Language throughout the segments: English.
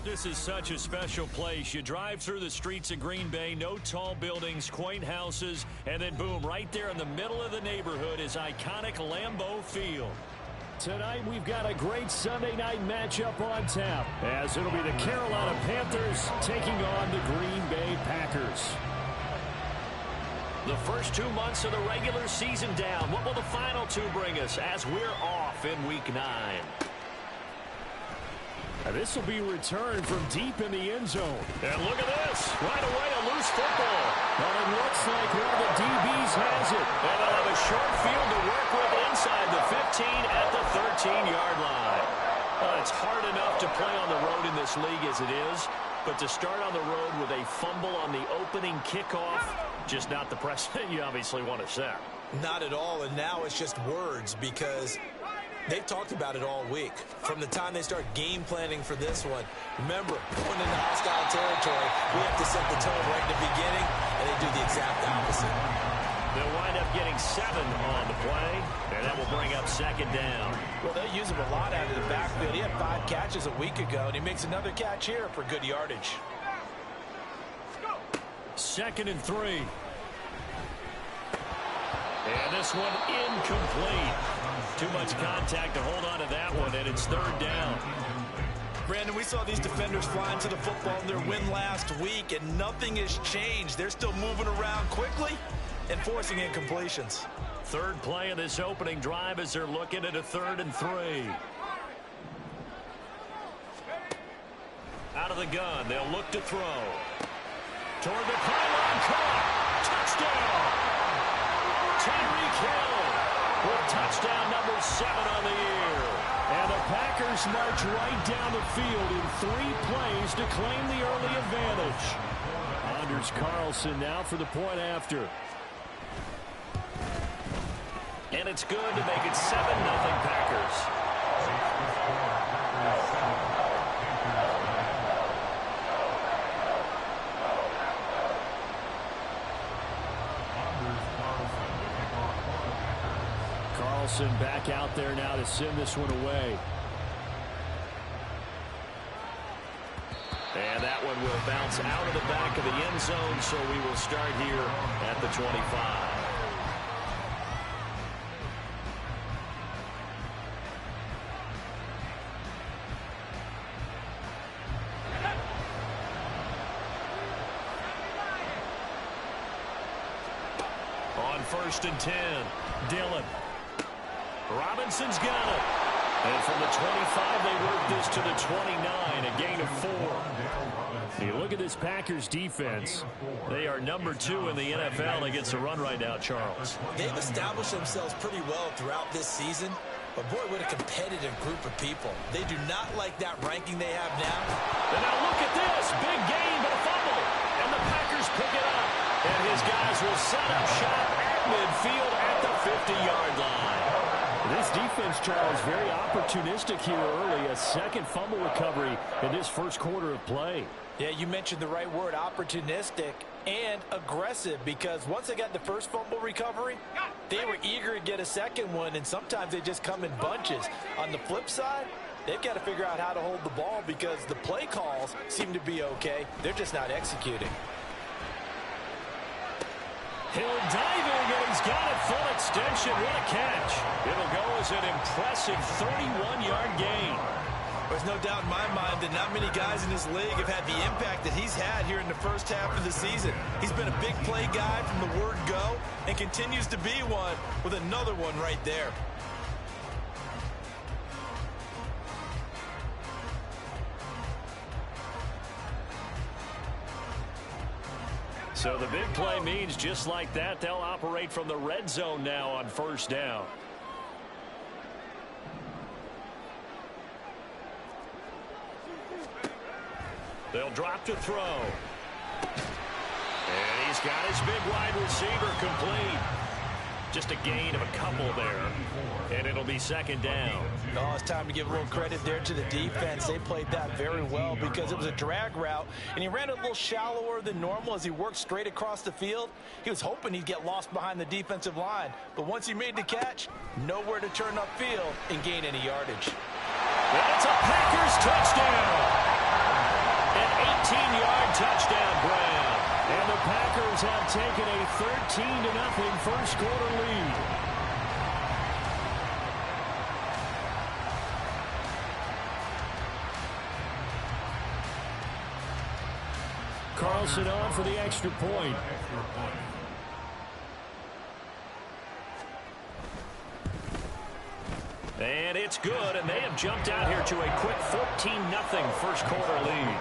This is such a special place. You drive through the streets of Green Bay, no tall buildings, quaint houses, and then boom, right there in the middle of the neighborhood is iconic Lambeau Field. Tonight we've got a great Sunday night matchup on tap, as it'll be the Carolina Panthers taking on the Green Bay Packers. The first 2 months of the regular season down. What will the final two bring us as we're off in Week 9? This will be returned from deep in the end zone. And look at this. Right away, a loose football. Well, it looks like one of the DBs has it. And they'll have a short field to work with inside the 15 at the 13-yard line. It's hard enough to play on the road in this league as it is, but to start on the road with a fumble on the opening kickoff, just not the precedent you obviously want to set. Not at all, and now it's just words because they've talked about it all week. From the time they start game planning for this one, remember, going into hostile territory, we have to set the tone right in the beginning, and they do the exact opposite. They'll wind up getting 7 on the play, and that will bring up second down. Well, they use him a lot out of the backfield. He had 5 catches a week ago, and he makes another catch here for good yardage. 2nd and 3. And this one incomplete. Too much contact to hold on to that one, and it's 3rd down. Brandon, we saw these defenders flying to the football in their win last week, and nothing has changed. They're still moving around quickly and forcing incompletions. 3rd play of this opening drive as they're looking at a 3rd and 3. Out of the gun, they'll look to throw. Toward the pylon, caught. Touchdown! Tyreek Hill with touchdown number 7 on the year. And the Packers march right down the field in 3 plays to claim the early advantage. Anders Carlson now for the point after. And it's good to make it 7-0 Packers. Carlson back out there now to send this one away. And that one will bounce out of the back of the end zone, so we will start here at the 25. On 1st and 10, Dillon. Robinson's got it. And from the 25, they work this to the 29, a gain of 4. You look at this Packers defense. They are number 2 in the NFL against the run right now, Charles. They've established themselves pretty well throughout this season, but boy, what a competitive group of people. They do not like that ranking they have now. And now look at this. Big gain, but a fumble. And the Packers pick it up. And his guys will set up shop at midfield at the 50-yard line. This defense, Charles, very opportunistic here early. A 2nd fumble recovery in this 1st quarter of play. Yeah, you mentioned the right word, opportunistic and aggressive, because once they got the 1st fumble recovery, they were eager to get a 2nd one, and sometimes they just come in bunches. On the flip side, they've got to figure out how to hold the ball because the play calls seem to be okay. They're just not executing. Hill diving, and he's got it full extension. What a catch. It'll go as an impressive 31-yard gain. There's no doubt in my mind that not many guys in this league have had the impact that he's had here in the first half of the season. He's been a big play guy from the word go and continues to be one with another one right there. So the big play means just like that, they'll operate from the red zone now on 1st down. They'll drop to throw. And he's got his big wide receiver complete. Just a gain of a couple there. And it'll be 2nd down. Oh, it's time to give a little credit there to the defense. They played that very well because it was a drag route, and he ran it a little shallower than normal as he worked straight across the field. He was hoping he'd get lost behind the defensive line, but once he made the catch, nowhere to turn upfield and gain any yardage. That's a Packers touchdown. 15-yard touchdown grab. And the Packers have taken a 13-0 first quarter lead. Carlson on for the extra point. And it's good, and they have jumped out here to a quick 14-0 first quarter lead.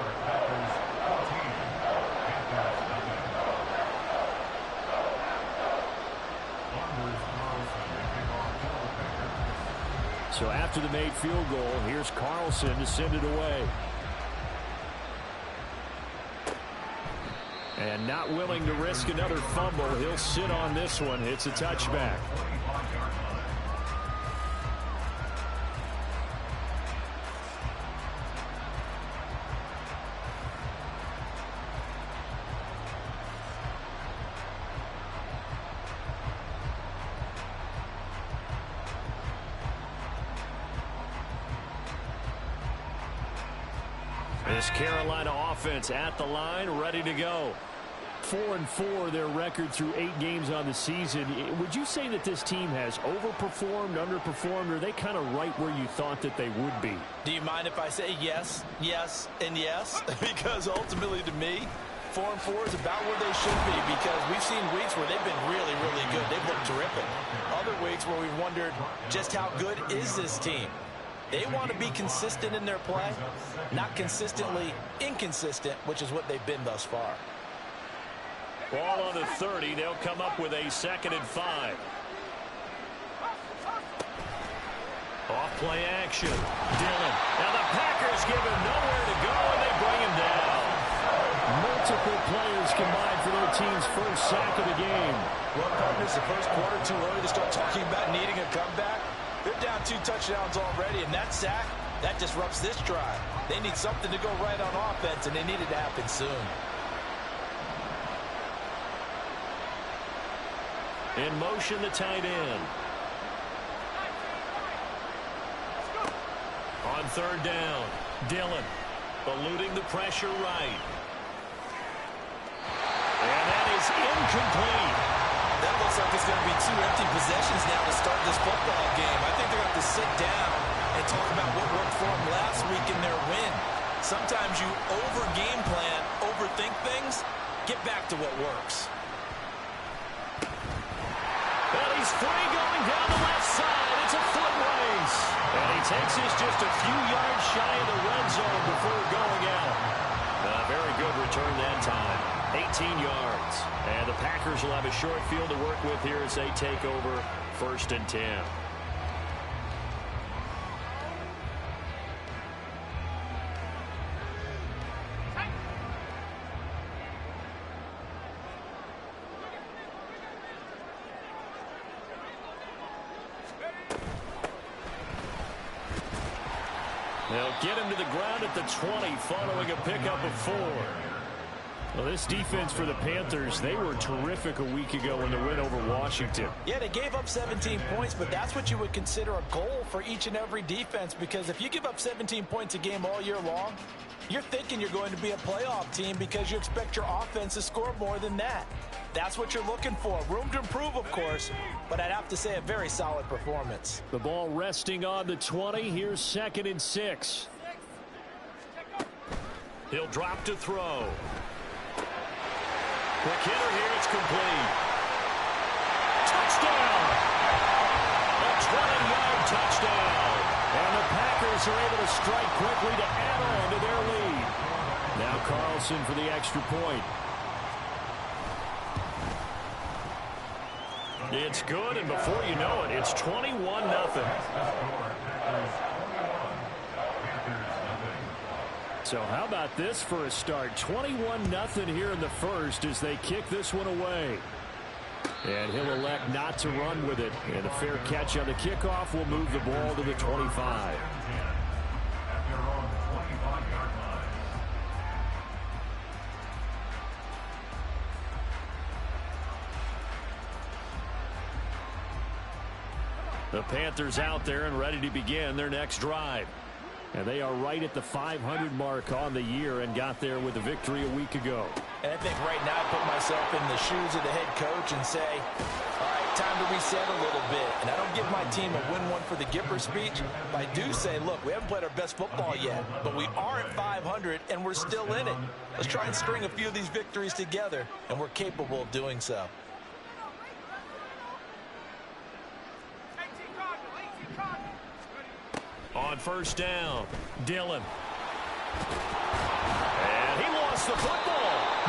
So after the made field goal, here's Carlson to send it away. And not willing to risk another fumble, he'll sit on this one. It's a touchback. This Carolina offense at the line, ready to go. 4-4 their record through 8 games on the season. Would you say that this team has overperformed, underperformed, or are they kind of right where you thought that they would be? Do you mind if I say yes, yes, and yes? Because ultimately to me, 4-4 is about where they should be, because we've seen weeks where they've been really, really good. They've looked terrific. Other weeks where we've wondered just how good is this team? They want to be consistent in their play, not consistently inconsistent, which is what they've been thus far. Ball on the 30. They'll come up with a 2nd and 5. Off play action. Dillon. Now the Packers give him nowhere to go, and they bring him down. Multiple players combined for their team's first sack of the game. Well, partners, the first quarter too early to start talking about needing a comeback. They're down 2 touchdowns already, and that sack, that disrupts this drive. They need something to go right on offense, and they need it to happen soon. In motion, the tight end. On 3rd down, Dillon eluding the pressure right. And that is incomplete. That looks like it's going to be 2 empty possessions now to start this football game. I think they're going to have to sit down and talk about what worked for them last week in their win. Sometimes you over-game plan, overthink things. Get back to what works. Well, he's free going down the left side. It's a foot race. And he takes this just a few yards shy of the red zone before going out. A very good return that time. 18 yards. And the Packers will have a short field to work with here as they take over 1st and 10. They'll get him to the ground at the 20 following a pickup of 4. Well, this defense for the Panthers, they were terrific a week ago in the win over Washington. Yeah, they gave up 17 points, but that's what you would consider a goal for each and every defense, because if you give up 17 points a game all year long, you're thinking you're going to be a playoff team because you expect your offense to score more than that. That's what you're looking for. Room to improve, of course, but I'd have to say a very solid performance. The ball resting on the 20. Here's 2nd and 6. He'll drop to throw. Quick hitter here, it's complete. Touchdown! A 20-yard touchdown. And the Packers are able to strike quickly to add on to their lead. Now Carlson for the extra point. It's good, and before you know it, it's 21-0. So how about this for a start? 21-0 here in the first as they kick this one away. And he'll elect not to run with it. And a fair catch on the kickoff will move the ball to the 25. The Panthers out there and ready to begin their next drive. And they are right at the 500 mark on the year and got there with a victory a week ago. And I think right now I put myself in the shoes of the head coach and say, all right, time to reset a little bit. And I don't give my team a win one for the Gipper speech, but I do say, look, we haven't played our best football yet, but we are at 500 and we're still in it. Let's try and string a few of these victories together, and we're capable of doing so. On first down, Dillon. And he lost the football.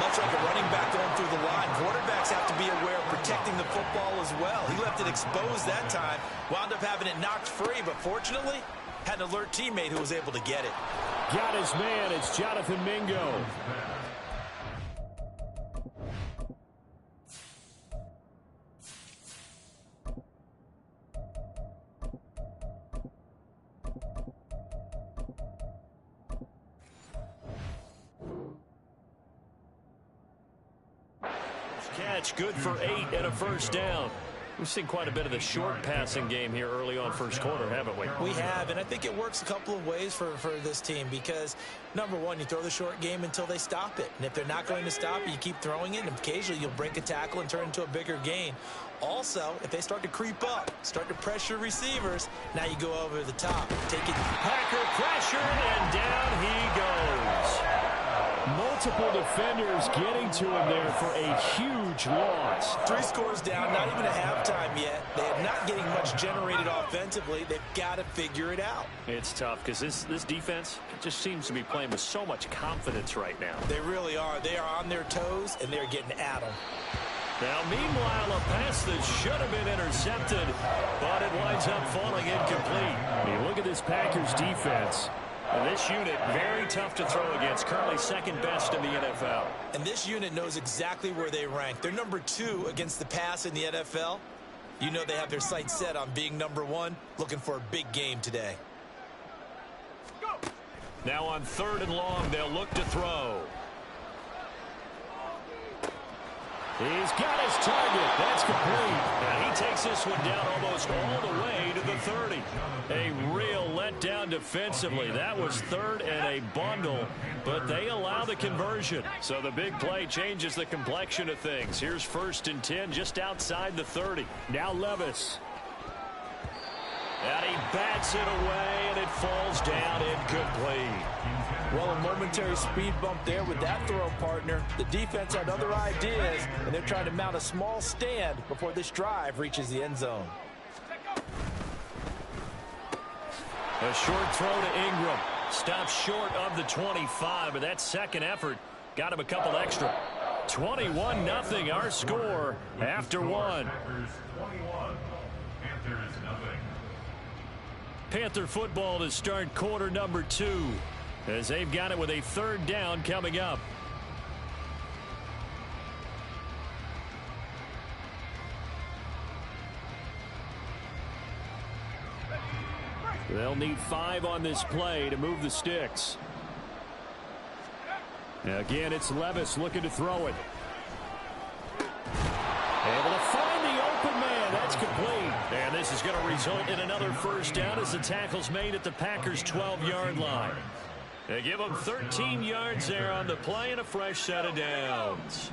Much like a running back going through the line, quarterbacks have to be aware of protecting the football as well. He left it exposed that time, wound up having it knocked free, but fortunately, had an alert teammate who was able to get it. Got his man. It's Jonathan Mingo. Catch good for 8 and a first down. We've seen quite a bit of the short passing game here early on first quarter, haven't we? We have, and I think it works a couple of ways for this team because, number one, you throw the short game until they stop it. And if they're not going to stop it, you keep throwing it, and occasionally you'll break a tackle and turn into a bigger gain. Also, if they start to creep up, start to pressure receivers, now you go over the top. Take it. Packer pressure, and down he goes. Multiple defenders getting to him there for a huge loss. 3 scores down, not even a halftime yet. They are not getting much generated offensively. They've got to figure it out. It's tough because this defense just seems to be playing with so much confidence right now. They really are. They are on their toes, and they're getting at them. Now, meanwhile, a pass that should have been intercepted, but it winds up falling incomplete. You look at this Packers defense. And this unit, very tough to throw against, currently second best in the NFL. And this unit knows exactly where they rank. They're number 2 against the pass in the NFL. You know they have their sights set on being number 1, looking for a big game today. Now on 3rd and long, they'll look to throw. He's got his target. That's complete. And he takes this one down almost all the way to the 30. A real letdown defensively. That was 3rd and a bundle, but they allow the conversion. So the big play changes the complexion of things. Here's 1st and 10 just outside the 30. Now Levis. And he bats it away, and it falls down incomplete. Well, a momentary speed bump there with that throw, partner. The defense had other ideas, and they're trying to mount a small stand before this drive reaches the end zone. A short throw to Ingram. Stops short of the 25, but that second effort got him a couple extra. 21-0 our score after 1. Panther football to start quarter number 2 as they've got it with a 3rd down coming up. They'll need 5 on this play to move the sticks. Again, it's Levis looking to throw it. Able to find the open man. That's complete. And this is going to result in another first down as the tackle's made at the Packers' 12-yard line. They give them 13 yards there on the play and a fresh set of downs.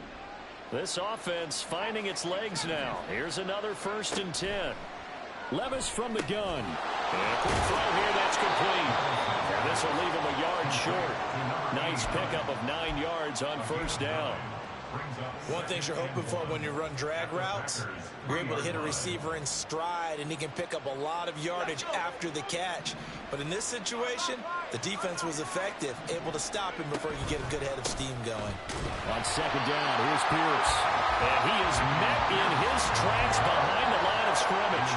This offense finding its legs now. Here's another 1st and 10. Levis from the gun. And a quick throw here, that's complete. And this will leave him a yard short. Nice pickup of 9 yards on 1st down. One thing you're hoping for when you run drag routes, you're able to hit a receiver in stride, and he can pick up a lot of yardage after the catch. But in this situation, the defense was effective, able to stop him before you get a good head of steam going. On 2nd down, here's Pierce. And he is met in his tracks behind the line of scrimmage.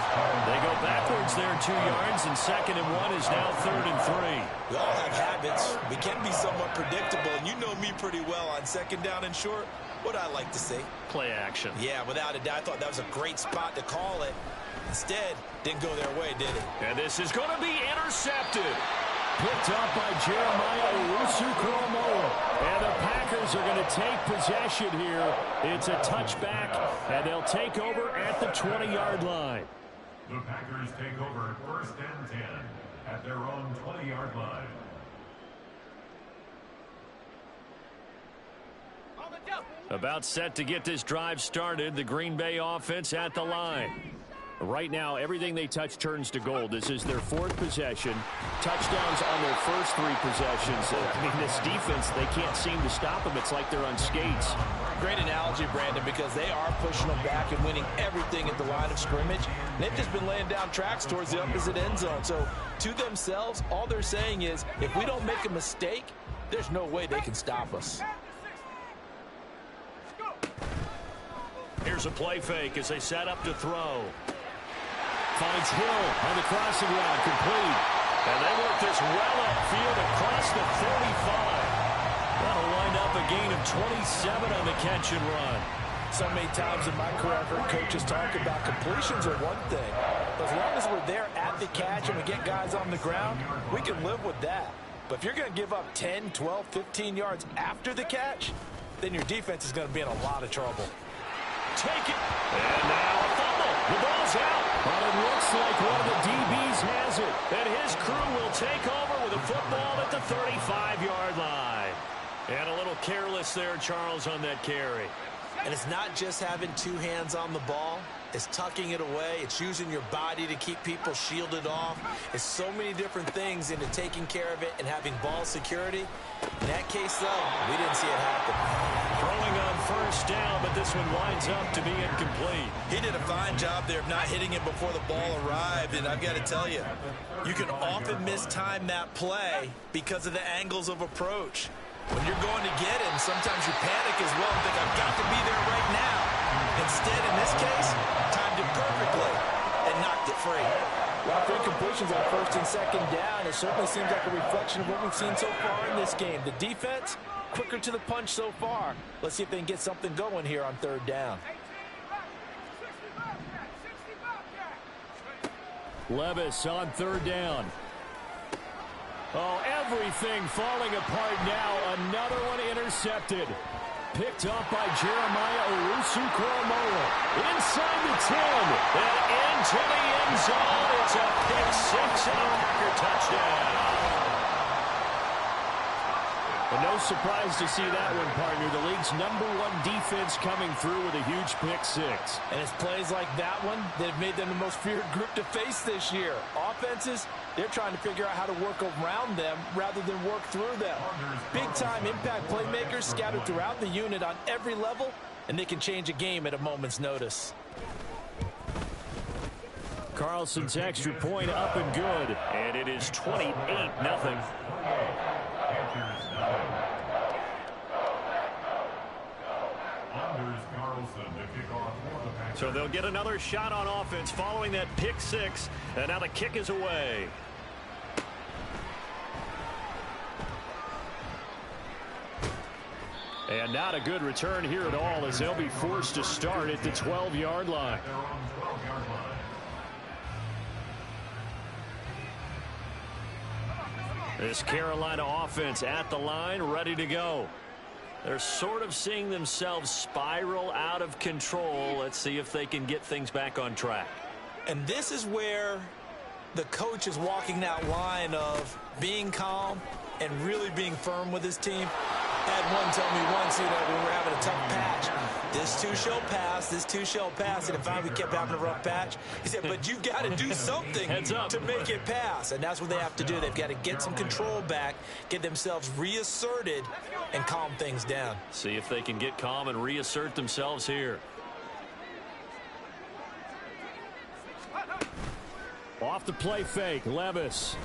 They go backwards there 2 yards, and 2nd and 1 is now 3rd and 3. We all have habits. We can be somewhat predictable, and you know me pretty well on 2nd down and short. What I like to see. Play action. Yeah, without a doubt. I thought that was a great spot to call it. Instead, didn't go their way, did it? And this is going to be intercepted. Picked up by Jeremiah Owusu-Koramoah. And the Packers are going to take possession here. It's a touchback, and they'll take over at the 20-yard line. The Packers take over 1st and 10. at their own 20-yard line. About set to get this drive started. The Green Bay offense at the line. Right now, everything they touch turns to gold. This is their fourth possession. Touchdowns on their first three possessions. I mean, this defense, they can't seem to stop them. It's like they're on skates. Great analogy, Brandon, because they are pushing them back and winning everything at the line of scrimmage. They've just been laying down tracks towards the opposite end zone. So, to themselves, all they're saying is, if we don't make a mistake, there's no way they can stop us. Here's a play fake as they set up to throw. Finds Hill on the crossing route, complete. And they work this well upfield across the 35. That'll wind up a gain of 27 on the catch and run. So many times in my career, I've heard coaches talk about completions are one thing. But as long as we're there at the catch and we get guys on the ground, we can live with that. But if you're going to give up 10, 12, 15 yards after the catch, then your defense is going to be in a lot of trouble. Take it. And now a fumble. The ball's out. But it looks like one of the DBs has it. And his crew will take over with a football at the 35-yard line. And a little careless there, Charles, on that carry. And it's not just having two hands on the ball. It's tucking it away. It's using your body to keep people shielded off. It's so many different things into taking care of it and having ball security. In that case, though, we didn't see it happen. Throwing on first down, but this one winds up to be incomplete. He did a fine job there of not hitting it before the ball arrived. And I've got to tell you, you can often mistime that play because of the angles of approach. When you're going to get him, sometimes you panic as well and think, I've got to be there right now. Instead, in this case, timed it perfectly and knocked it free. Well, 3 completions on first and second down. It certainly seems like a reflection of what we've seen so far in this game. The defense, quicker to the punch so far. Let's see if they can get something going here on third down. Levis on third down. Oh, everything falling apart now. Another one intercepted. Picked up by Jeremiah Owusu-Koramoah. Inside the 10. And into the end zone. It's a pick 6 and a Packer touchdown. And no surprise to see that one, partner. The league's #1 defense coming through with a huge pick 6. And it's plays like that one that have made them the most feared group to face this year. Offenses, they're trying to figure out how to work around them rather than work through them. Big-time impact playmakers scattered throughout the unit on every level, and they can change a game at a moment's notice. Carlson's extra point up and good. And it is 28-0. So they'll get another shot on offense following that pick 6. And now the kick is away. And not a good return here at all as they'll be forced to start at the 12-yard line. This Carolina offense at the line, ready to go. They're sort of seeing themselves spiral out of control. Let's see if they can get things back on track. And this is where the coach is walking that line of being calm and really being firm with his team. I had one tell me once, when we were having a tough patch, this too shall pass, this too shall pass, and finally we kept having a rough patch. He said, but you've got to do something to make it pass, and that's what they have to do. They've got to get some control back, get themselves reasserted, and calm things down. See if they can get calm and reassert themselves here. Off the play fake, Levis.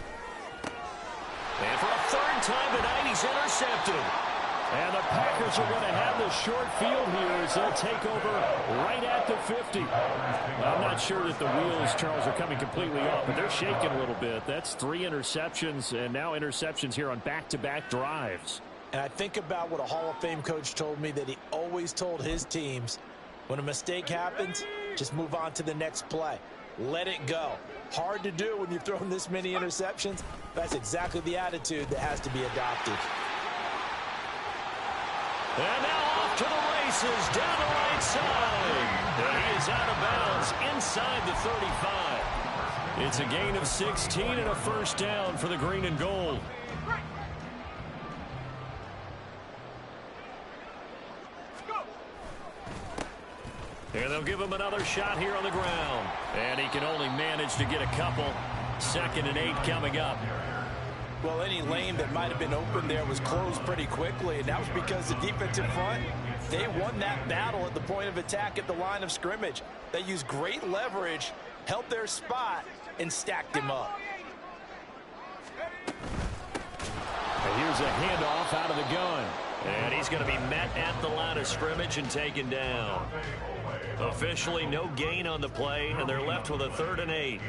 And for a third time tonight, he's intercepted. And the Packers are going to have the short field here as they'll take over right at the 50. I'm not sure that the wheels, Charles, are coming completely off, but they're shaking a little bit. That's 3 interceptions, and now interceptions here on back-to-back drives. And I think about what a Hall of Fame coach told me that he always told his teams, when a mistake happens, just move on to the next play. Let it go. Hard to do when you've thrown this many interceptions. That's exactly the attitude that has to be adopted. And now off to the races down the right side. And he is out of bounds inside the 35. It's a gain of 16 and a first down for the green and gold. And they'll give him another shot here on the ground. And he can only manage to get a couple. 2nd and 8 coming up. Well, any lane that might have been open there was closed pretty quickly, and that was because the defensive front, they won that battle at the point of attack at the line of scrimmage. They used great leverage, held their spot, and stacked him up. And here's a handoff out of the gun. And he's going to be met at the line of scrimmage and taken down. Officially no gain on the play, and they're left with a 3rd and 8.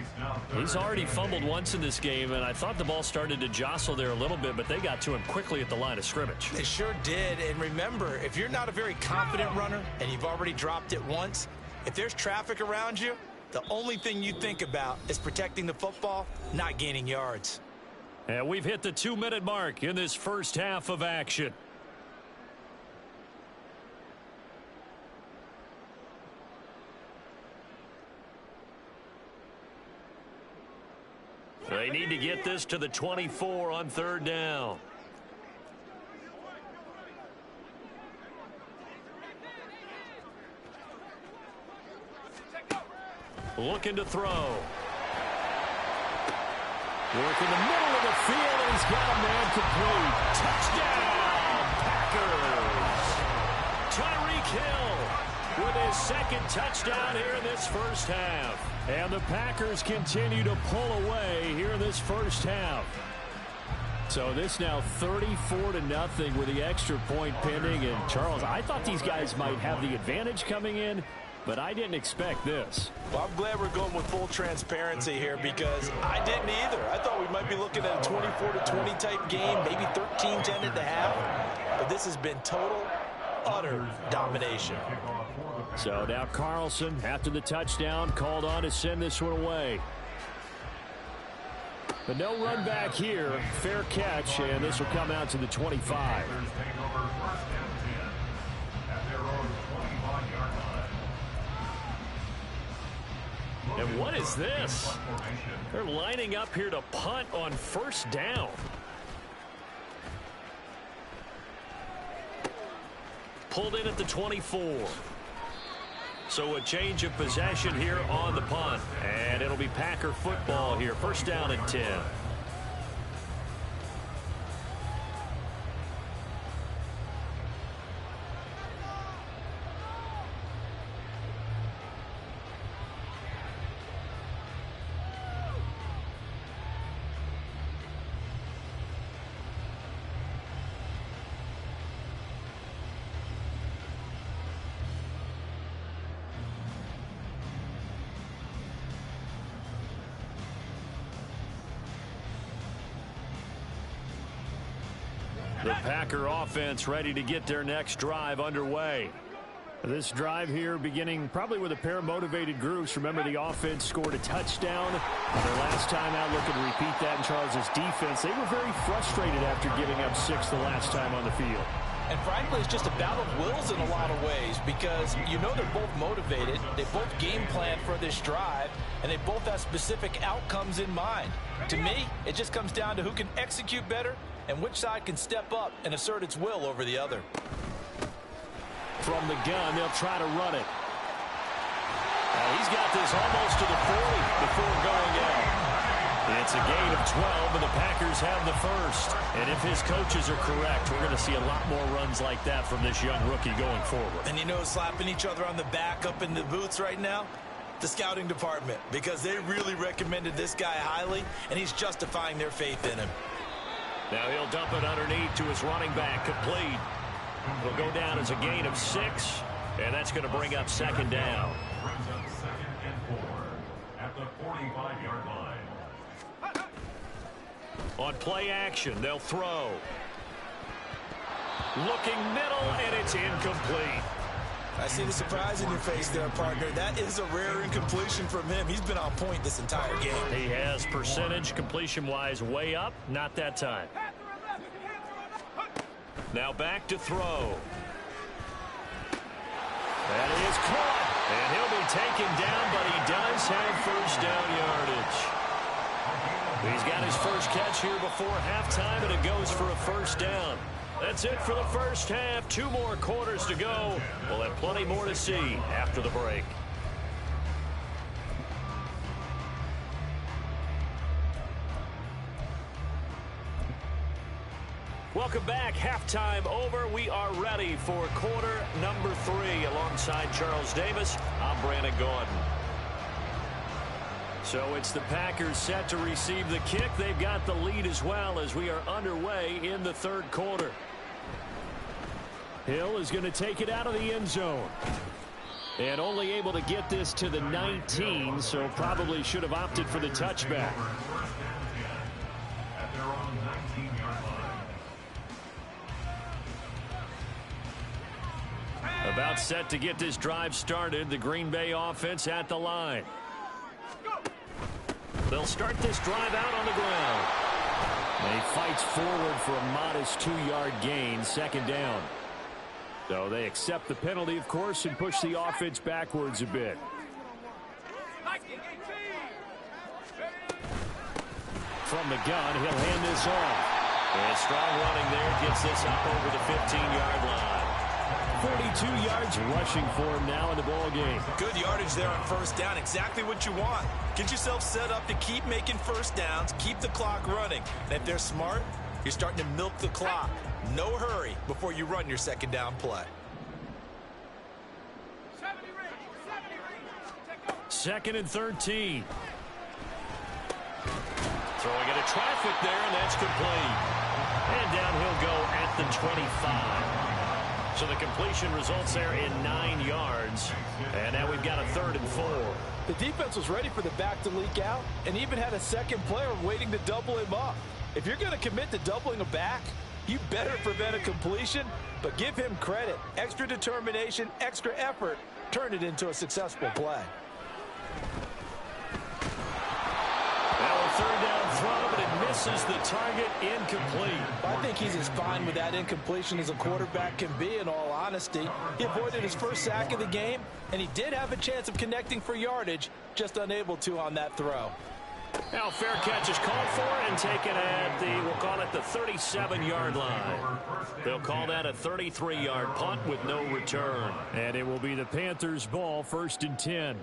He's already fumbled once in this game, and I thought the ball started to jostle there a little bit, but they got to him quickly at the line of scrimmage. They sure did. And remember, if you're not a very confident runner and you've already dropped it once, if there's traffic around you, the only thing you think about is protecting the football, not gaining yards. And we've hit the 2-minute mark in this first half of action. They need to get this to the 24 on 3rd down. Looking to throw. Work in the middle of the field, and he's got a man complete. Touchdown, Packers. Tyreek Hill with his 2nd touchdown here in this first half. And the Packers continue to pull away here in this first half. So this now 34-0 with the extra point pending. And Charles, I thought these guys might have the advantage coming in, but I didn't expect this. Well, I'm glad we're going with full transparency here because I didn't either. I thought we might be looking at a 24-20 type game, maybe 13-10 at the half. But this has been total, utter domination. So now Carlson, after the touchdown, called on to send this one away. But no run back here. Fair catch, and this will come out to the 25. And what is this? They're lining up here to punt on 1st down. Pulled in at the 24. So a change of possession here on the punt. And it'll be Packer football here. 1st down and 10. The Packer offense ready to get their next drive underway. This drive here beginning probably with a pair of motivated groups. Remember, the offense scored a touchdown. Their last time out, looking to repeat that in Charles's defense. They were very frustrated after giving up 6 the last time on the field. And frankly, it's just a battle of wills in a lot of ways because you know they're both motivated. They both game plan for this drive, and they both have specific outcomes in mind. To me, it just comes down to who can execute better and which side can step up and assert its will over the other. From the gun, they'll try to run it. He's got this almost to the 40 before going out. It's a gain of 12, and the Packers have the first. And if his coaches are correct, we're going to see a lot more runs like that from this young rookie going forward. And you know, slapping each other on the back up in the booths right now? The scouting department, because they really recommended this guy highly, and he's justifying their faith in him. Now he'll dump it underneath to his running back, complete. Will go down as a gain of 6, and that's going to bring up 2nd down. Brings up 2nd and 4 at the 45-yard line. On play action, they'll throw. Looking middle, and it's incomplete. I see the surprise in your face there, partner. That is a rare incompletion from him. He's been on point this entire game. He has percentage completion-wise way up. Not that time. Now back to throw. That is caught. And he'll be taken down, but he does have 1st down yardage. He's got his first catch here before halftime, and it goes for a first down. That's it for the first half. 2 more quarters to go. We'll have plenty more to see after the break. Welcome back. Halftime over. We are ready for quarter number 3. Alongside Charles Davis, I'm Brandon Gordon. So it's the Packers set to receive the kick. They've got the lead as well as we are underway in the third quarter. Hill is going to take it out of the end zone. And only able to get this to the 19, so probably should have opted for the touchback. About set to get this drive started. The Green Bay offense at the line. They'll start this drive out on the ground. And he fights forward for a modest 2-yard gain, second down. So they accept the penalty, of course, and push the offense backwards a bit. From the gun, he'll hand this off. And strong running there gets this up over the 15-yard line. 42 yards rushing for him now in the ball game. Good yardage there on first down. Exactly what you want. Get yourself set up to keep making first downs, keep the clock running. And if they're smart, you're starting to milk the clock. No hurry before you run your second down play. Second and 13. Throwing into traffic there, and that's complete. And down he'll go at the 25. So the completion results there in 9 yards. And now we've got a 3rd and 4. The defense was ready for the back to leak out and even had a second player waiting to double him up. If you're going to commit to doubling a back, you better prevent a completion, but give him credit. Extra determination, extra effort, turned it into a successful play. Now a 3rd down throw, but it misses the target, incomplete. I think he's as fine with that incompletion as a quarterback can be, in all honesty. He avoided his first sack of the game, and he did have a chance of connecting for yardage, just unable to on that throw. Now fair catch is called for and taken at the, we'll call it the 37-yard line. They'll call that a 33-yard punt with no return. And it will be the Panthers' ball, 1st and 10.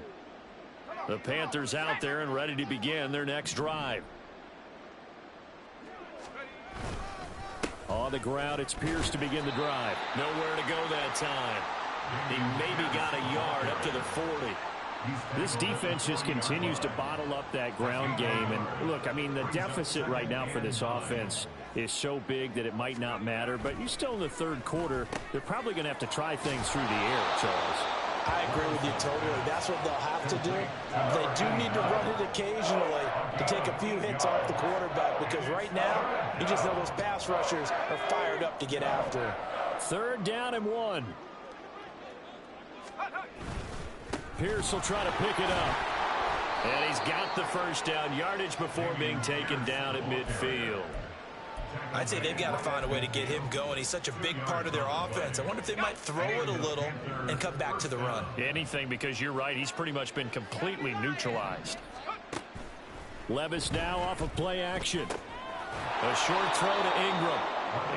The Panthers out there and ready to begin their next drive. On the ground, it's Pierce to begin the drive. Nowhere to go that time. He maybe got a yard up to the 40. This defense just continues to bottle up that ground game. And look, I mean, the deficit right now for this offense is so big that it might not matter. But you're still in the third quarter. They're probably going to have to try things through the air, Charles. I agree with you totally. That's what they'll have to do. They do need to run it occasionally to take a few hits off the quarterback, because right now, you just know those pass rushers are fired up to get after him. 3rd down and 1. Pierce will try to pick it up. And he's got the first down, yardage before being taken down at midfield. I'd say they've got to find a way to get him going. He's such a big part of their offense. I wonder if they might throw it a little and come back to the run. Anything, because you're right. He's pretty much been completely neutralized. Levis now off of play action. A short throw to Ingram.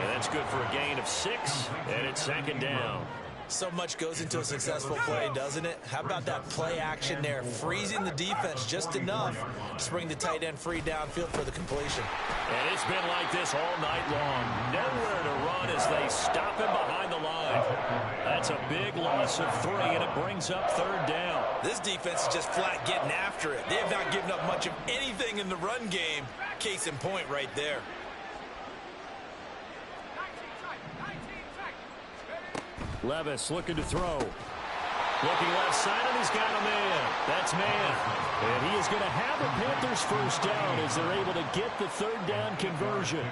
And that's good for a gain of 6. And it's 2nd down. So much goes into a successful play, doesn't it? How about that play action there? Freezing the defense just enough to bring the tight end free downfield for the completion. And it's been like this all night long. Nowhere to run as they stop him behind the line. That's a big loss of 3, and it brings up 3rd down. This defense is just flat getting after it. They have not given up much of anything in the run game. Case in point right there. Levis looking to throw. Looking left side, and he's got a man. That's man. And he is going to have the Panthers first down as they're able to get the 3rd down conversion.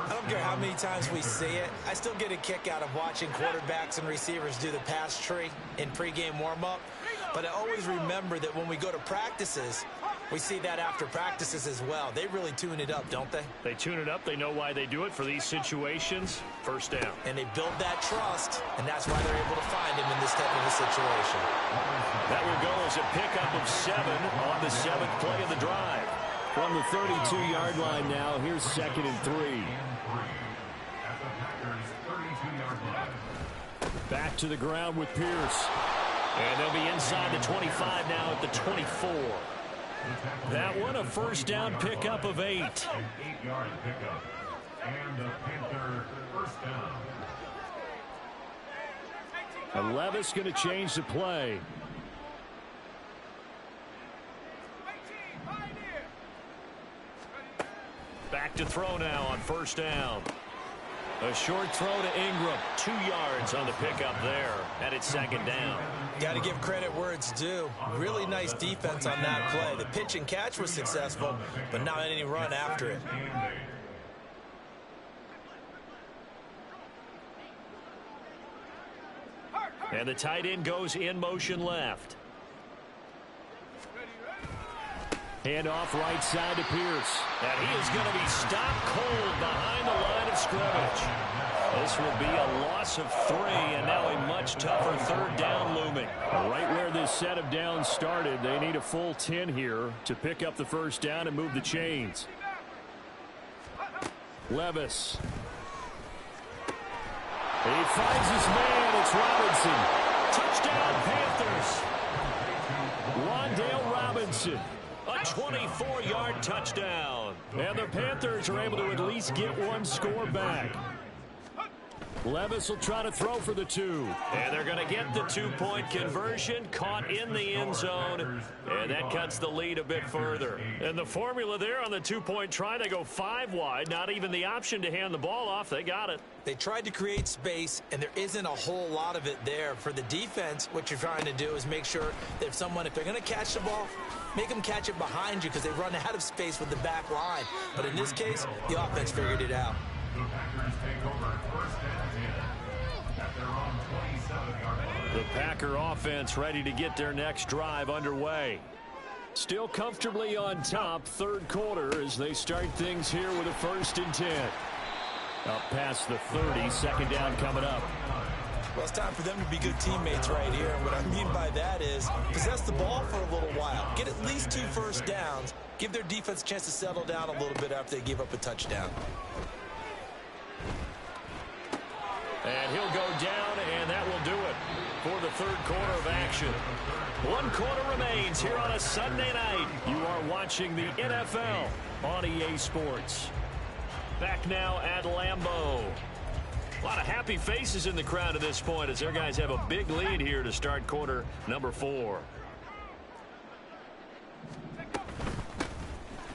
I don't care how many times we see it. I still get a kick out of watching quarterbacks and receivers do the pass tree in pregame warm-up. But I always remember that when we go to practices, we see that after practices as well. They really tune it up, don't they? They tune it up. They know why they do it for these situations. First down. And they build that trust, and that's why they're able to find him in this type of a situation. That will go as a pickup of 7 on the 7th play of the drive. From the 32-yard line now, here's 2nd and 3. At the Packers' 32-yard line. Back to the ground with Pierce. And they'll be inside the 25 now at the 24. That one a first down pickup of 8. An 8-yard pickup. And the Panther first down. And Levis going to change the play. Back to throw now on first down. A short throw to Ingram. 2 yards on the pickup there. And it's 2nd down. Got to give credit where it's due. Really nice defense on that play. The pitch and catch was successful, but not any run after it. And the tight end goes in motion left. Handoff right side to Pierce. And he is going to be stopped cold behind the line of scrimmage. This will be a loss of 3, and now a much tougher 3rd down looming. Right where this set of downs started, they need a full 10 here to pick up the first down and move the chains. Levis. He finds his man. It's Robinson. Touchdown, Panthers. Wan'Dale Robinson. A 24-yard touchdown. And the Panthers are able to at least get one score back. Levis will try to throw for the 2. And they're going to get the 2-point conversion, caught in the end zone, and that cuts the lead a bit further. And the formula there on the 2-point try, they go 5 wide, not even the option to hand the ball off. They got it. They tried to create space, and there isn't a whole lot of it there. For the defense, what you're trying to do is make sure that if they're going to catch the ball, make them catch it behind you because they run out of space with the back line. But in this case, the offense figured it out. The Packers take over first and 10 at their own 27-yard line. The Packer offense ready to get their next drive underway. Still comfortably on top, 3rd quarter as they start things here with a 1st and 10. Up past the 30, 2nd down coming up. Well, it's time for them to be good teammates right here. And what I mean by that is possess the ball for a little while. Get at least 2 first downs. Give their defense a chance to settle down a little bit after they give up a touchdown. And he'll go down, and that will do it for the 3rd quarter of action. 1 quarter remains here on a Sunday night. You are watching the NFL on EA Sports. Back now at Lambeau. A lot of happy faces in the crowd at this point as their guys have a big lead here to start quarter number 4.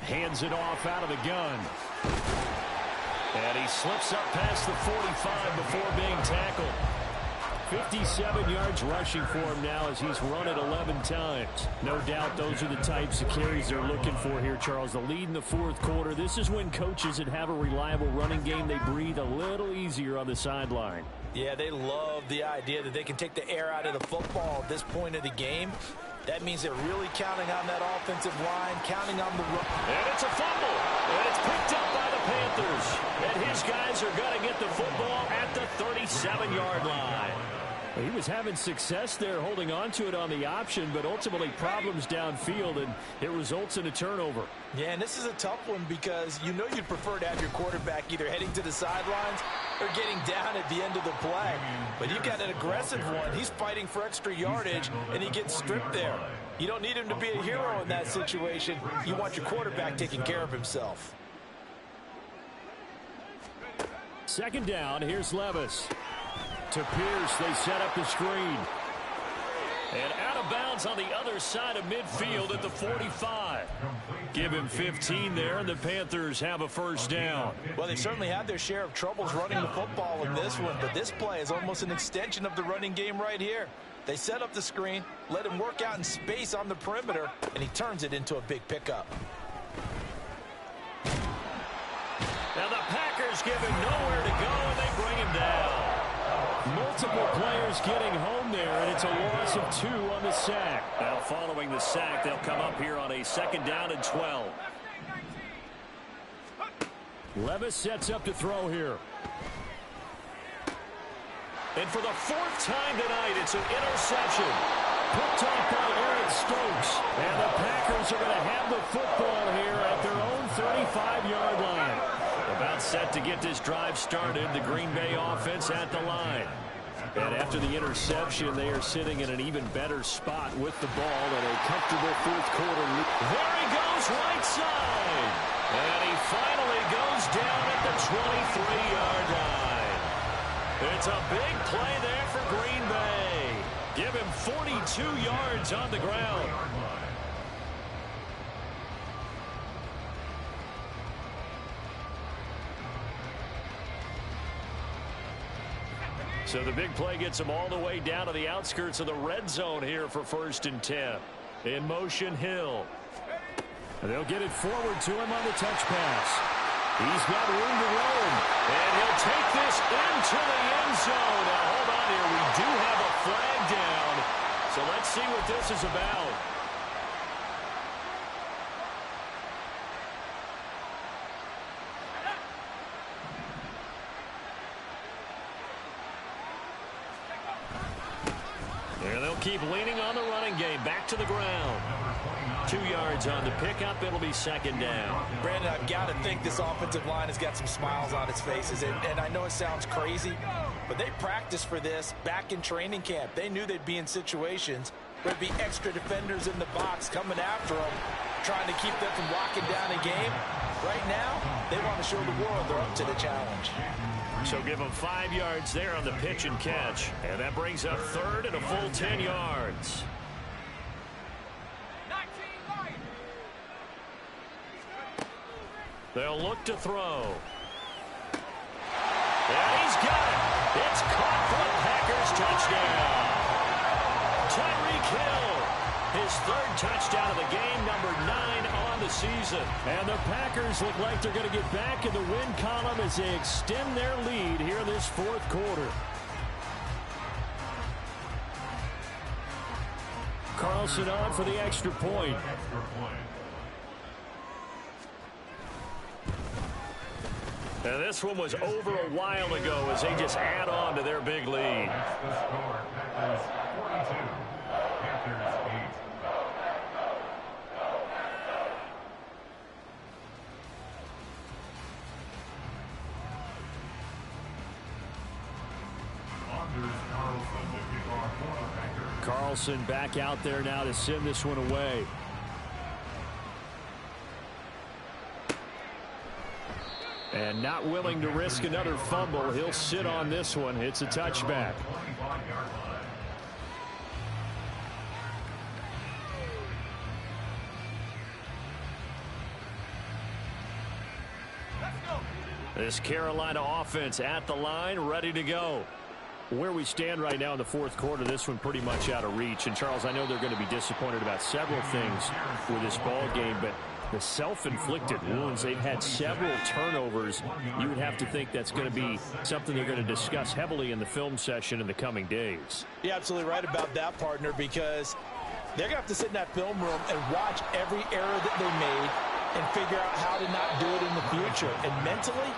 Hands it off out of the gun. And he slips up past the 45 before being tackled. 57 yards rushing for him now as he's run it 11 times. No doubt those are the types of carries they're looking for here, Charles. The lead in the 4th quarter. This is when coaches that have a reliable running game, they breathe a little easier on the sideline. Yeah, they love the idea that they can take the air out of the football at this point of the game. That means they're really counting on that offensive line, counting on the run. And it's a fumble. And it's picked up by the Panthers. And his guys are going to get the football at the 37-yard line. He was having success there holding on to it on the option, but ultimately problems downfield, and it results in a turnover. Yeah, and this is a tough one because you know you'd prefer to have your quarterback either heading to the sidelines or getting down at the end of the play. But you've got an aggressive one. He's fighting for extra yardage, and he gets stripped there. You don't need him to be a hero in that situation. You want your quarterback taking care of himself. 2nd down, here's Levis. To Pierce, they set up the screen. And out of bounds on the other side of midfield at the 45. Give him 15 there, and the Panthers have a first down. Well, they certainly had their share of troubles running the football in this one, but this play is almost an extension of the running game right here. They set up the screen, let him work out in space on the perimeter, and he turns it into a big pickup. Now the Packers give him nowhere to go, and they bring him down. Multiple players getting home there, and it's a loss of 2 on the sack. Now following the sack, they'll come up here on a 2nd down and 12. Levis sets up to throw here. And for the 4th time tonight, it's an interception. picked off by Eric Stokes. And the Packers are going to have the football here at their own 35-yard line. About set to get this drive started, the Green Bay offense at the line. And after the interception, they are sitting in an even better spot with the ball in a comfortable fourth quarter. There he goes, right side. And he finally goes down at the 23-yard line. It's a big play there for Green Bay. Give him 42 yards on the ground. So the big play gets him all the way down to the outskirts of the red zone here for 1st and 10. In motion, Hill. And they'll get it forward to him on the touch pass. He's got room to roam. And he'll take this into the end zone. Now, hold on here. We do have a flag down. So let's see what this is about. And they'll keep leaning on the running game. Back to the ground. 2 yards on the pickup. It'll be 2nd down. Brandon, I've got to think this offensive line has got some smiles on its faces. And I know it sounds crazy, but they practiced for this back in training camp. They knew they'd be in situations where there'd be extra defenders in the box coming after them, trying to keep them from locking down a game. Right now, they want to show the world they're up to the challenge. So give them 5 yards there on the pitch and catch. And that brings up 3rd and a full 10 yards. They'll look to throw. And he's got it. It's caught for the Packers. Touchdown. Tyreek Hill. His 3rd touchdown of the game, number 9 on the season. And the Packers look like they're going to get back in the win column as they extend their lead here in this 4th quarter. Carlson on for the extra point. And this one was over a while ago as they just add on to their big lead. The score, Packers 42, Panthers 8. Carlson back out there now to send this one away. And not willing to risk another fumble. He'll sit on this one. It's a touchback. This Carolina offense at the line, ready to go. Where we stand right now in the 4th quarter, this one pretty much out of reach. And, Charles, I know they're going to be disappointed about several things with this ball game, but the self-inflicted wounds, they've had several turnovers. You would have to think that's going to be something they're going to discuss heavily in the film session in the coming days. You're absolutely right about that, partner, because they're going to have to sit in that film room and watch every error that they made and figure out how to not do it in the future. And mentally,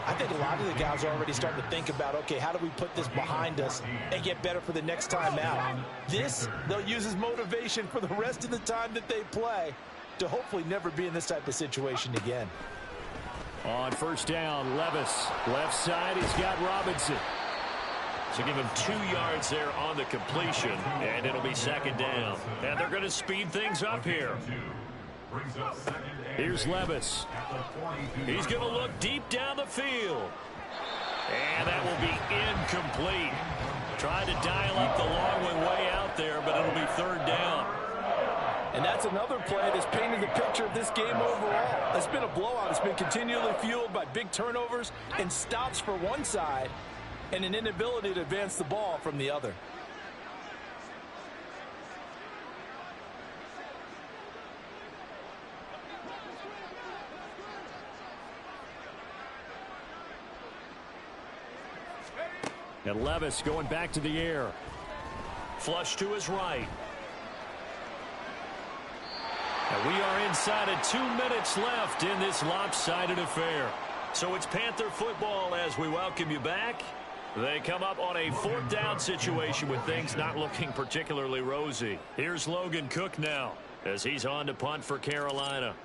I think a lot of the guys are already starting to think about, okay, how do we put this behind us and get better for the next time out? This, they'll use as motivation for the rest of the time that they play to hopefully never be in this type of situation again. On 1st down, Levis. Left side, he's got Robinson. So give him 2 yards there on the completion, and it'll be 2nd down. And they're going to speed things up here. Here's Levis. He's going to look deep down the field. And that will be incomplete. Tried to dial up the long way out there, but it'll be 3rd down. And that's another play that's painted the picture of this game overall. It's been a blowout. It's been continually fueled by big turnovers and stops for one side and an inability to advance the ball from the other. And Levis going back to the air. Flush to his right. And we are inside of 2 minutes left in this lopsided affair. So it's Panther football as we welcome you back. They come up on a 4th down situation with things not looking particularly rosy. Here's Logan Cook now as he's on to punt for Carolina.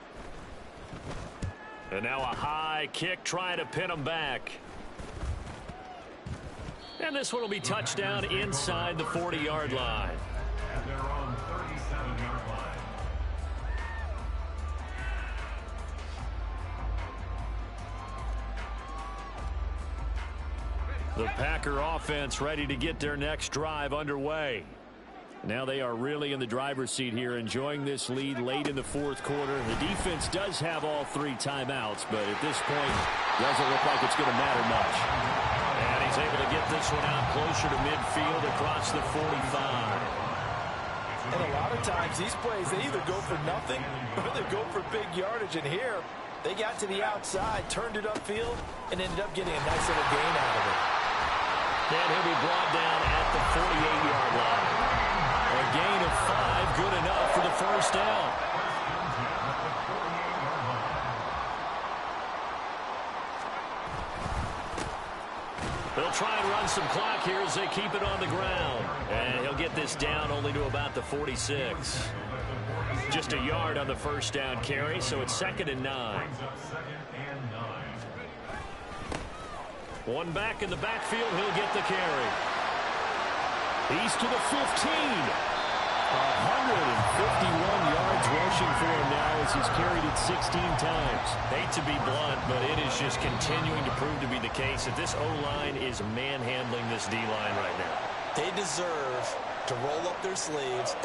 And now a high kick trying to pin him back. And this one will be touchdown inside the 40-yard line. And they're on 37-yard line. The Packer offense ready to get their next drive underway. Now they are really in the driver's seat here, enjoying this lead late in the 4th quarter. The defense does have all 3 timeouts, but at this point, doesn't look like it's going to matter much. And he's able to get this one out closer to midfield across the 45. And a lot of times, these plays, they either go for nothing or they go for big yardage. And here, they got to the outside, turned it upfield, and ended up getting a nice little gain out of it. And he'll be brought down at the 48-yard line. A gain of 5, good enough for the first down. They'll try and run some clock here as they keep it on the ground. And he'll get this down only to about the 46. Just a yard on the first down carry, so it's 2nd and 9. One back in the backfield, he'll get the carry. He's to the 15. 151 yards rushing for him now as he's carried it 16 times. Hate to be blunt, but it is just continuing to prove to be the case that this O-line is manhandling this D-line right now. They deserve to roll up their sleeves